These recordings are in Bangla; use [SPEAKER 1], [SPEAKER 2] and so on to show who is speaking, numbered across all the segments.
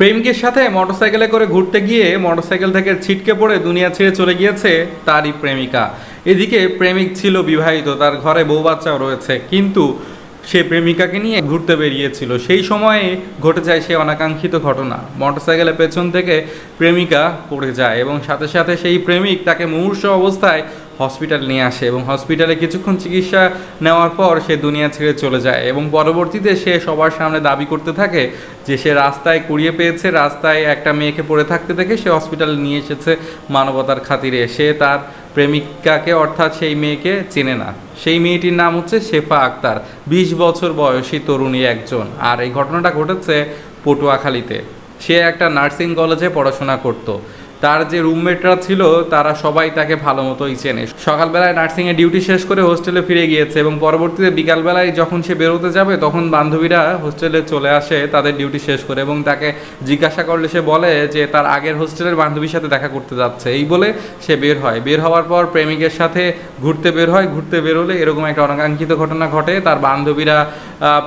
[SPEAKER 1] প্রেমিকের সাথে মোটরসাইকেলে করে ঘুরতে গিয়ে মোটরসাইকেল থেকে ছিটকে পড়ে দুনিয়া ছেড়ে চলে গিয়েছে তারই প্রেমিকা। এদিকে প্রেমিক ছিল বিবাহিত, তার ঘরে বউ বাচ্চাও রয়েছে, কিন্তু সে প্রেমিকাকে নিয়ে ঘুরতে বেরিয়েছিল। সেই সময়ে ঘটে যায় সে অনাকাঙ্ক্ষিত ঘটনা। মোটরসাইকেলের পেছন থেকে প্রেমিকা পড়ে যায় এবং সাথে সাথে সেই প্রেমিক তাকে মুমূর্ষু অবস্থায় হসপিটাল নিয়ে আসে এবং হসপিটালে কিছুক্ষণ চিকিৎসা নেওয়ার পর সে দুনিয়া ছেড়ে চলে যায় এবং পরবর্তীতে সে সবার সামনে দাবি করতে থাকে যে সে রাস্তায় কুড়িয়ে পেয়েছে, রাস্তায় একটা মেয়েকে পড়ে থাকতে দেখে সে হসপিটালে নিয়ে এসেছে মানবতার খাতিরে। সে তার প্রেমিকাকে অর্থাৎ সেই মেয়েকে চেনে না। সেই মেয়েটির নাম হচ্ছে শেফা আক্তার, 20 বছর বয়সী তরুণী একজন। আর এই ঘটনাটা ঘটেছে পটুয়াখালীতে। সে একটা নার্সিং কলেজে পড়াশোনা করত। তার যে রুমমেটরা ছিল তারা সবাই তাকে ভালো মতোই চেনে। সকালবেলায় নার্সিংয়ে ডিউটি শেষ করে হোস্টেলে ফিরে গিয়েছে এবং পরবর্তীতে বিকালবেলায় যখন সে বেরোতে যাবে তখন বান্ধবীরা হোস্টেলে চলে আসে তাদের ডিউটি শেষ করে এবং তাকে জিজ্ঞাসা করলে সে বলে যে তার আগের হোস্টেলের বান্ধবীর সাথে দেখা করতে যাচ্ছে। এই বলে সে বের হয়। বের হওয়ার পর প্রেমিকের সাথে ঘুরতে বের হয়। ঘুরতে বেরোলে এরকম একটা অনাকাঙ্ক্ষিত ঘটনা ঘটে। তার বান্ধবীরা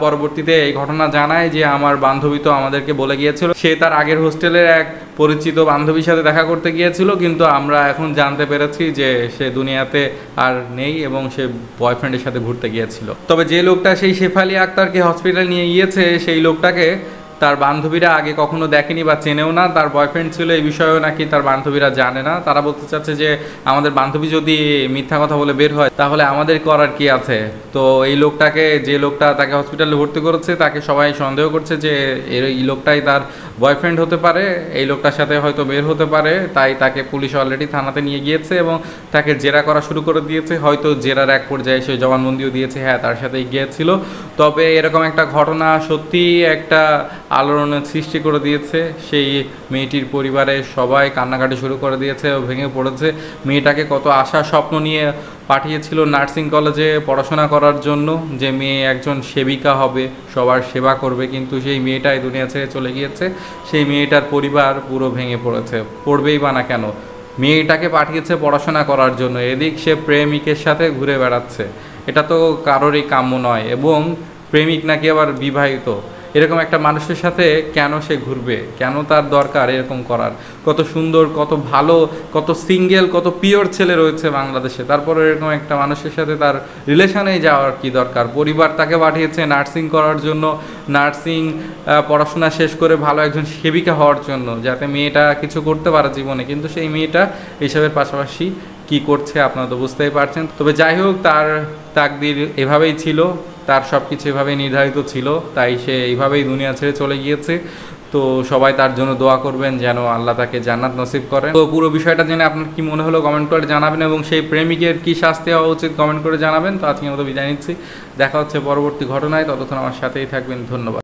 [SPEAKER 1] পরবর্তীতে এই ঘটনা জানায় যে আমার বান্ধবী তো আমাদেরকে বলে গিয়েছিল সে তার আগের হোস্টেলের এক পরিচিত বান্ধবীর সাথে দেখা করতে গিয়েছিল, কিন্তু আমরা এখন জানতে পেরেছি যে সে দুনিয়াতে আর নেই এবং সে বয়ফ্রেন্ডের সাথে ঘুরতে গিয়েছিল। তবে যে লোকটা সেই শেফালি আক্তারকে হসপিটালে নিয়ে গিয়েছে সেই লোকটাকে তার বান্ধবীরা আগে কখনো দেখেনি বা চেনেও না। তার বয়ফ্রেন্ড ছিল এই বিষয়েও নাকি তার বান্ধবীরা জানে না। তারা বলতে চাচ্ছে যে আমাদের বান্ধবী যদি মিথ্যা কথা বলে বের হয় তাহলে আমাদের করার কি আছে। তো এই লোকটাকে, যে লোকটা তাকে হসপিটালে ভর্তি করেছে, তাকে সবাই সন্দেহ করছে যে এই লোকটাই তার বয়ফ্রেন্ড হতে পারে, এই লোকটার সাথে হয়তো বের হতে পারে। তাই তাকে পুলিশ অলরেডি থানাতে নিয়ে গিয়েছে এবং তাকে জেরা করা শুরু করে দিয়েছে। হয়তো জেরার এক পর্যায়ে সে জবানবন্দিও দিয়েছে, হ্যাঁ তার সাথেই গিয়েছিল। তবে এরকম একটা ঘটনা সত্যিই একটা আলোড়নের সৃষ্টি করে দিয়েছে। সেই মেয়েটির পরিবারে সবাই কান্নাকাটি শুরু করে দিয়েছে ও ভেঙে পড়েছে। মেয়েটাকে কত আশা স্বপ্ন নিয়ে পাঠিয়েছিল নার্সিং কলেজে পড়াশোনা করার জন্য, যে মেয়ে একজন সেবিকা হবে, সবার সেবা করবে, কিন্তু সেই মেয়েটাই দুনিয়া ছেড়ে চলে গিয়েছে। সেই মেয়েটার পরিবার পুরো ভেঙে পড়েছে। পড়বেই বা না কেন, মেয়েটাকে পাঠিয়েছে পড়াশোনা করার জন্য, এদিক সে প্রেমিকের সাথে ঘুরে বেড়াচ্ছে। এটা তো কারোরই কাম্য নয়। এবং প্রেমিক নাকি আবার বিবাহিত। এরকম একটা মানুষের সাথে কেন সে ঘুরবে, কেন তার দরকার এরকম করার? কত সুন্দর, কত ভালো, কত সিঙ্গেল, কত পিওর ছেলে রয়েছে বাংলাদেশে, তারপরে এরকম একটা মানুষের সাথে তার রিলেশনেই যাওয়ার কি দরকার? পরিবার তাকে পাঠিয়েছে নার্সিং করার জন্য, নার্সিং পড়াশোনা শেষ করে ভালো একজন সেবিকা হওয়ার জন্য, যাতে মেয়েটা কিছু করতে পারে জীবনে। কিন্তু সেই মেয়েটা এইসবের পাশাপাশি কি করছে আপনারা তো বুঝতেই পারছেন। তবে যাই হোক, তার তাকদির এভাবেই ছিল, তার সব কিছু এভাবেই নির্ধারিত ছিল, তাই সে এইভাবেই দুনিয়া ছেড়ে চলে গিয়েছে। তো সবাই তার জন্য দোয়া করবেন যেন আল্লাহ তাকে জান্নাত নসিব করেন। তো পুরো বিষয়টা জেনে আপনার কি মনে হলো কমেন্ট করে জানাবেন এবং সেই প্রেমিকের কি শাস্তি হওয়া উচিত কমেন্ট করে জানাবেন। তো আজকের মতো বিদায় নিচ্ছি, দেখা হচ্ছে পরবর্তী ঘটনায়। ততক্ষণ আমার সাথেই থাকবেন, ধন্যবাদ।